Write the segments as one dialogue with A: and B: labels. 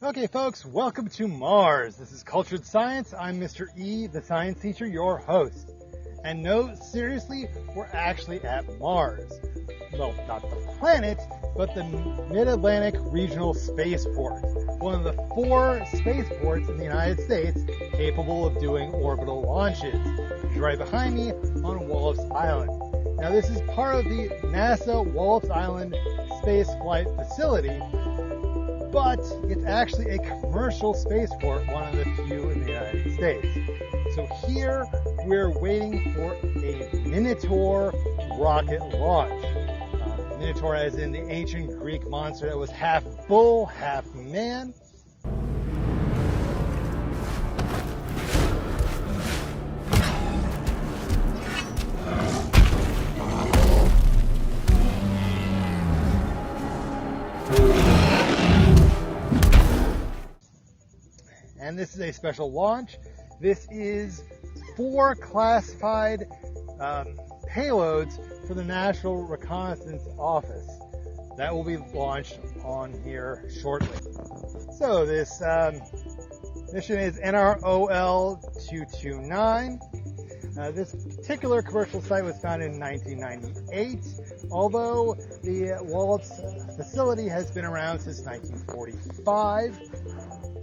A: Okay, folks, welcome to Mars. This is Cultured Science. I'm Mr. E, the science teacher, your host. And no, seriously, we're actually at Mars. Well, not the planet, but the Mid-Atlantic Regional Spaceport, one of the 4 spaceports in the United States capable of doing orbital launches, which is right behind me on Wallops Island. Now, this is part of the NASA Wallops Island Space Flight Facility, but it's actually a commercial spaceport, one of the few in the United States. So here we're waiting for a Minotaur rocket launch. Minotaur as in the ancient Greek monster that was half bull, half man. And this is a special launch. This is 4 classified payloads for the National Reconnaissance Office that will be launched on here shortly. So this mission is NROL 229. This particular commercial site was founded in 1998, although the Wallops facility has been around since 1945.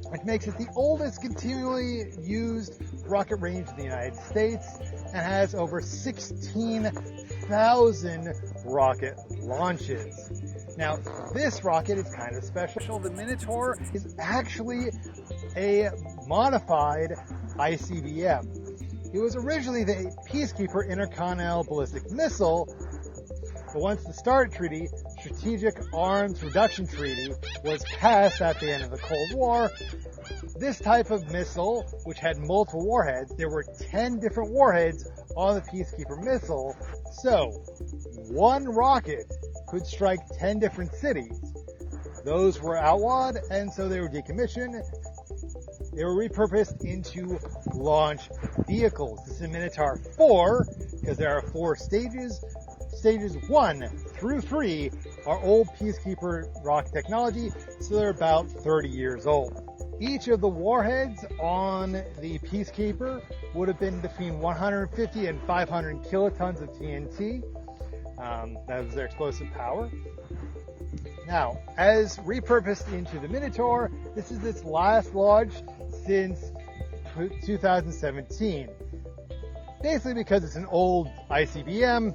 A: Which makes it the oldest continually used rocket range in the United States and has over 16,000 rocket launches. Now, this rocket is kind of special. The Minotaur is actually a modified ICBM. It was originally the Peacekeeper Intercontinental Ballistic Missile, but once the START Treaty, Strategic Arms Reduction Treaty, was passed at the end of the Cold War, this type of missile, which had multiple warheads, there were 10 different warheads on the Peacekeeper missile, so one rocket could strike 10 different cities. Those were outlawed, and so they were decommissioned. They were repurposed into launch vehicles. This is Minotaur 4, because there are 4 stages. Stages 1 through 3 are old Peacekeeper rocket technology, so they're about 30 years old. Each of the warheads on the Peacekeeper would have been between 150 and 500 kilotons of TNT. That was their explosive power. Now, as repurposed into the Minotaur, this is its last launch since 2017. Basically because it's an old ICBM,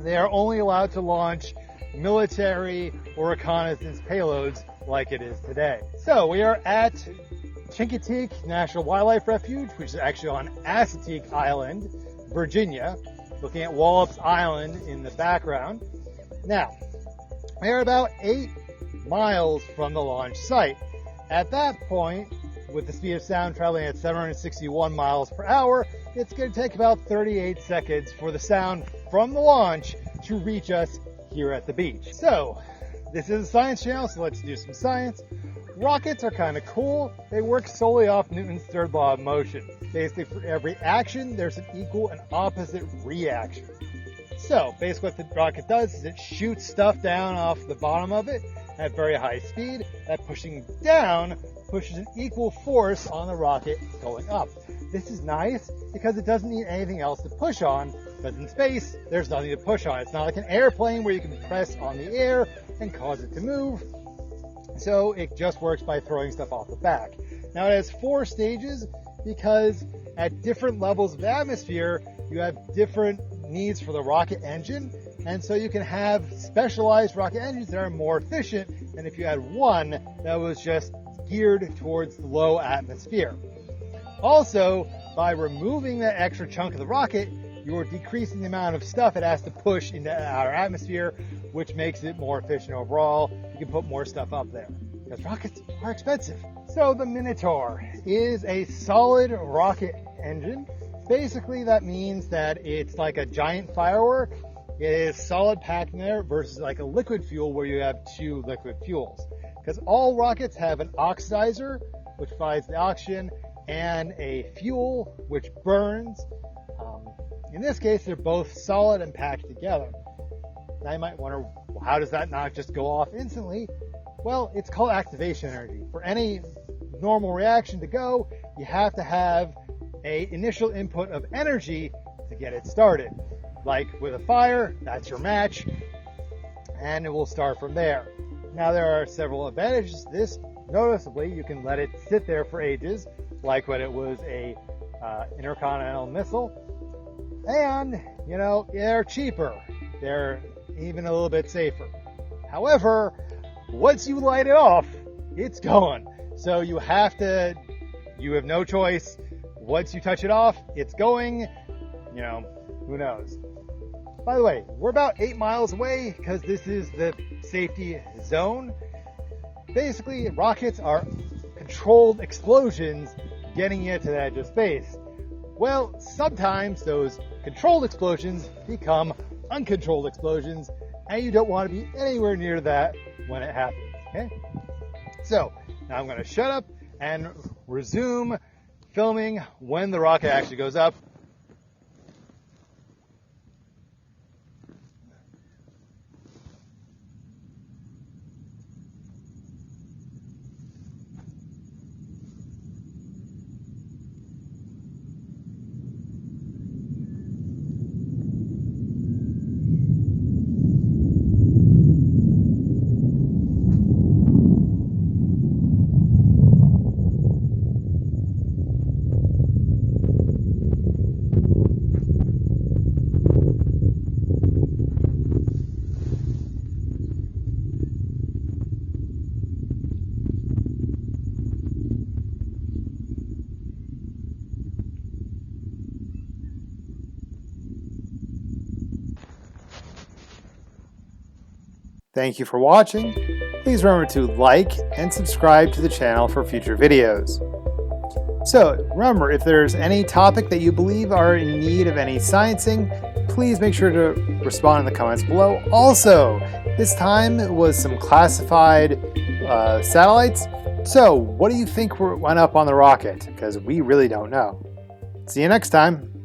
A: they are only allowed to launch military or reconnaissance payloads like it is today. So we are at Chincoteague National Wildlife Refuge, which is actually on Assateague Island, Virginia, looking at Wallops Island in the background. Now, we are about 8 miles from the launch site. At that point, with the speed of sound traveling at 761 miles per hour, it's going to take about 38 seconds for the sound from the launch to reach us here at the beach. So, this is a science channel, so let's do some science. Rockets are kind of cool. They work solely off Newton's third law of motion. Basically, for every action, there's an equal and opposite reaction. So, basically what the rocket does is it shoots stuff down off the bottom of it at very high speed. That pushing down pushes an equal force on the rocket going up. This is nice because it doesn't need anything else to push on, because in space, there's nothing to push on. It's not like an airplane where you can press on the air and cause it to move. So it just works by throwing stuff off the back. Now it has 4 stages because at different levels of the atmosphere, you have different needs for the rocket engine. And so you can have specialized rocket engines that are more efficient than if you had one that was just geared towards the low atmosphere. Also, by removing that extra chunk of the rocket, you're decreasing the amount of stuff it has to push into the outer atmosphere, which makes it more efficient overall. You can put more stuff up there because rockets are expensive. So the Minotaur is a solid rocket engine. Basically, that means that it's like a giant firework. It is solid packed in there versus like a liquid fuel where you have 2 liquid fuels. Because all rockets have an oxidizer, which provides the oxygen, and a fuel, which burns. In this case, they're both solid and packed together. Now you might wonder, well, how does that not just go off instantly? Well, it's called activation energy. For any normal reaction to go, you have to have an initial input of energy to get it started. Like with a fire, that's your match, and it will start from there. Now, there are several advantages to this. Noticeably, you can let it sit there for ages, like when it was a intercontinental missile. And, you know, they're cheaper. They're even a little bit safer. However, once you light it off, it's going. So you have no choice. Once you touch it off, it's going. You know, who knows? By the way, we're about 8 miles away because this is the safety zone. Basically, rockets are controlled explosions getting you to the edge of space. Well, sometimes those controlled explosions become uncontrolled explosions, and you don't want to be anywhere near that when it happens, okay? So, now I'm going to shut up and resume filming when the rocket actually goes up. Thank you for watching. Please remember to like and subscribe to the channel for future videos. So remember, if there's any topic that you believe are in need of any sciencing, please make sure to respond in the comments below. Also, this time it was some classified satellites. So what do you think went up on the rocket? Because we really don't know. See you next time.